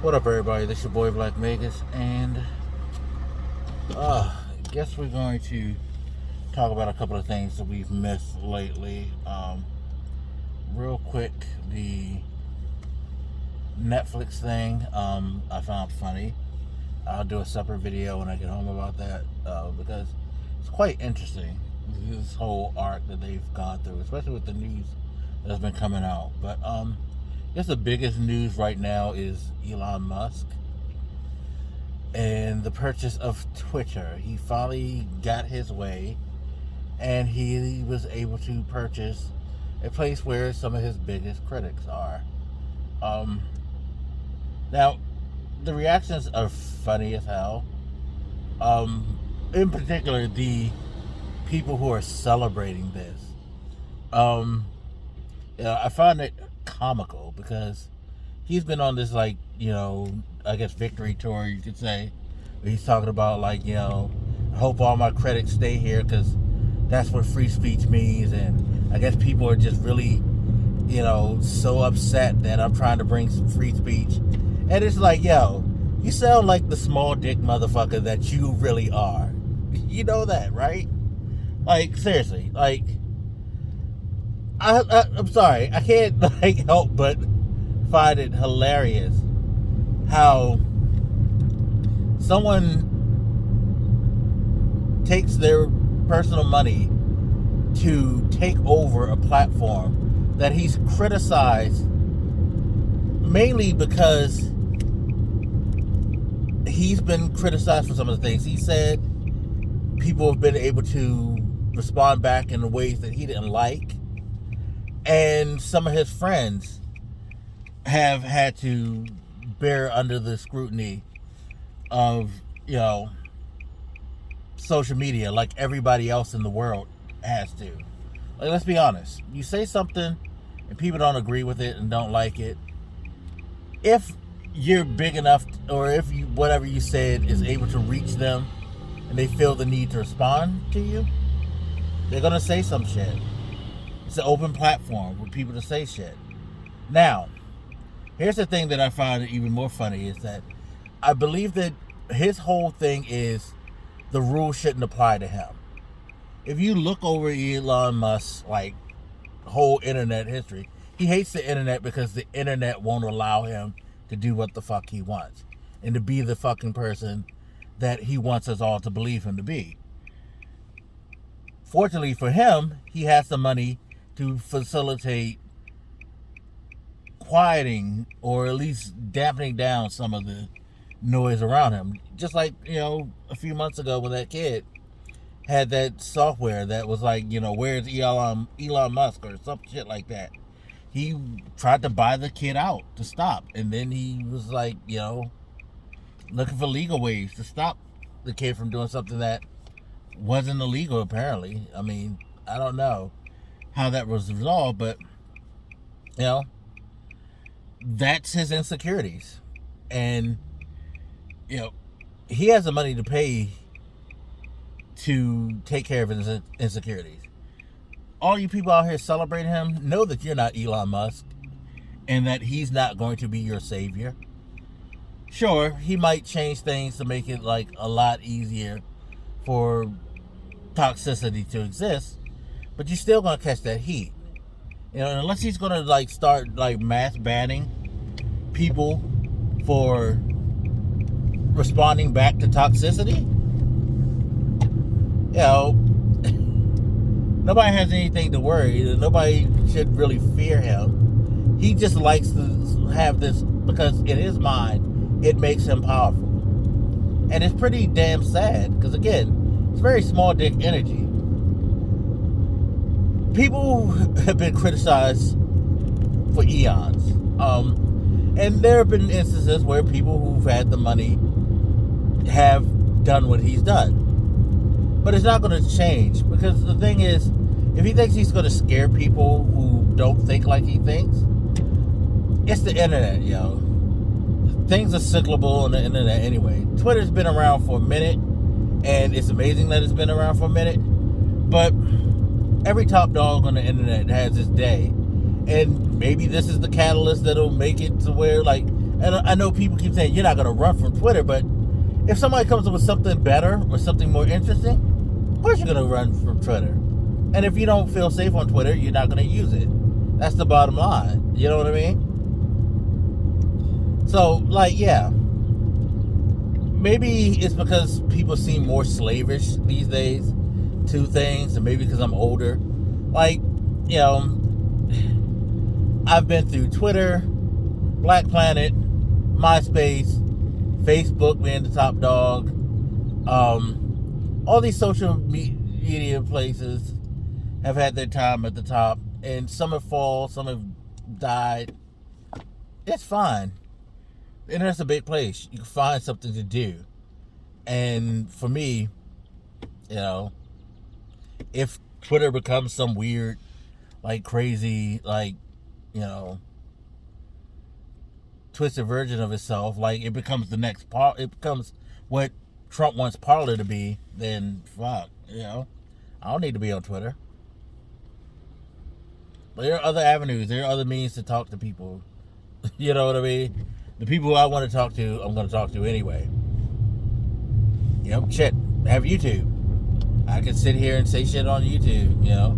What up, everybody? This is your boy Black Vegas, and I guess we're going to talk about a couple of things that we've missed lately. Real quick, the Netflix thing I found funny. I'll do a separate video when I get home about that because it's quite interesting. This whole arc that they've gone through, especially with the news that's been coming out. But I guess the biggest news right now is Elon Musk and the purchase of Twitter. He finally got his way, and he was able to purchase a place where some of his biggest critics are. Now, the reactions are funny as hell. In particular, the people who are celebrating this. I find it comical because he's been on this, I guess victory tour, you could say. He's talking about I hope all my critics stay here because that's what free speech means, and I guess people are just really, so upset that I'm trying to bring some free speech. And it's like, you sound like the small dick motherfucker that you really are. You know that, right? Seriously, I'm sorry, I can't help but find it hilarious how someone takes their personal money to take over a platform that he's criticized mainly because he's been criticized for some of the things he said. People have been able to respond back in ways that he didn't like, and some of his friends have had to bear under the scrutiny of social media like everybody else in the world has to. Let's be honest, you say something and people don't agree with it and don't like it, if you're big enough, or if whatever you said is able to reach them and they feel the need to respond to you, they're gonna say some shit. It's an open platform for people to say shit. Now, here's the thing that I find even more funny is that I believe that his whole thing is the rules shouldn't apply to him. If you look over Elon Musk's whole internet history, he hates the internet because the internet won't allow him to do what the fuck he wants and to be the fucking person that he wants us all to believe him to be. Fortunately for him, he has the money to facilitate quieting or at least dampening down some of the noise around him. Just like, a few months ago when that kid had that software that was where's Elon Musk or some shit like that. He tried to buy the kid out to stop, and then he was looking for legal ways to stop the kid from doing something that wasn't illegal, apparently. I mean, I don't know how that was resolved, but that's his insecurities. And he has the money to pay to take care of his insecurities. All you people out here celebrating him, know that you're not Elon Musk and that he's not going to be your savior. Sure, he might change things to make it a lot easier for toxicity to exist, but you're still going to catch that heat. Unless he's going to start mass banning people for responding back to toxicity, nobody has anything to worry. Nobody should really fear him. He just likes to have this because in his mind, it makes him powerful. And it's pretty damn sad because, again, it's very small dick energy. People have been criticized for eons. And there have been instances where people who've had the money have done what he's done. But it's not going to change because the thing is, if he thinks he's going to scare people who don't think like he thinks, it's the internet, Things are cyclable on the internet anyway. Twitter's been around for a minute, and it's amazing that it's been around for a minute, but every top dog on the internet has its day. And maybe this is the catalyst that'll make it to where And I know people keep saying you're not going to run from Twitter, but if somebody comes up with something better or something more interesting, of course you're going to run from Twitter. And if you don't feel safe on Twitter, you're not going to use it. That's the bottom line. You know what I mean? So, like, yeah. Maybe it's because people seem more slavish these days to things, and maybe because I'm older. Like, you know, I've been through Twitter, Black Planet, MySpace, Facebook being the top dog, all these social media places have had their time at the top, and some have fallen, some have died. It's fine. The internet's a big place. You can find something to do. And for me, you know, if Twitter becomes some weird, like crazy, like, you know, twisted version of itself, like it becomes the next part, it becomes what Trump wants Parler to be, then fuck, you know, I don't need to be on Twitter. But there are other avenues, there are other means to talk to people. You know what I mean? The people who I want to talk to, I'm going to talk to anyway. Yep, shit. I have YouTube. I can sit here and say shit on YouTube, you know,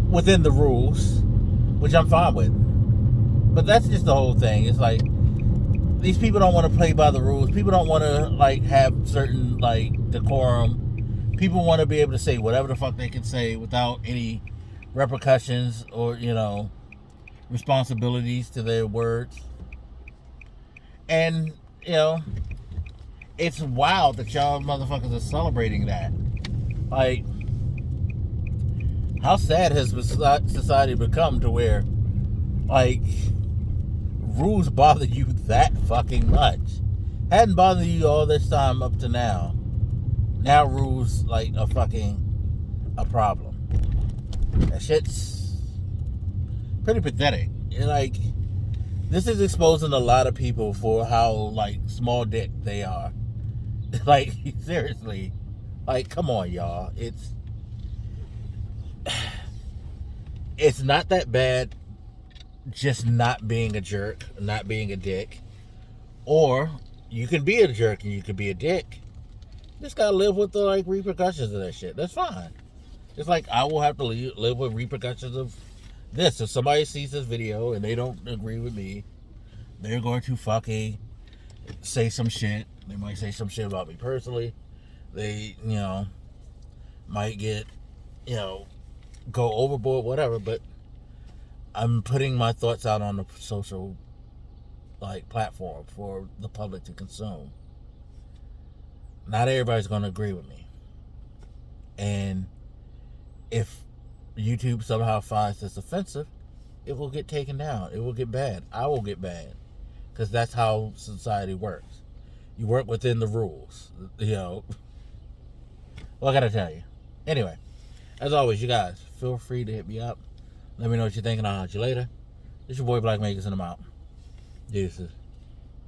within the rules, which I'm fine with. But that's just the whole thing. It's like, these people don't want to play by the rules. People don't want to, like, have certain, like, decorum. People want to be able to say whatever the fuck they can say without any repercussions or, you know, responsibilities to their words. And, you know, it's wild that y'all motherfuckers are celebrating that. Like, how sad has society become to where, like, rules bother you that fucking much? Hadn't bothered you all this time up to now. Now rules, like, are fucking a problem. That shit's pretty pathetic. And, like, this is exposing a lot of people for how, like, small dick they are. Like, seriously. Like, come on, y'all. It's not that bad just not being a jerk, not being a dick. Or you can be a jerk and you can be a dick. You just gotta live with the, like, repercussions of that shit. That's fine. It's like I will have to live with repercussions of this. If somebody sees this video and they don't agree with me, they're going to fucking say some shit. They might say some shit about me personally. They, you know, might get, you know, go overboard, whatever, but I'm putting my thoughts out on the social, like, platform for the public to consume. Not everybody's going to agree with me. And if YouTube somehow finds this offensive, it will get taken down. It will get bad. I will get bad. Because that's how society works. You work within the rules. You know. What I gotta tell you. Anyway, as always, you guys, feel free to hit me up. Let me know what you're thinking. I'll hit you later. It's your boy Black Makers, and I'm out. Deuces.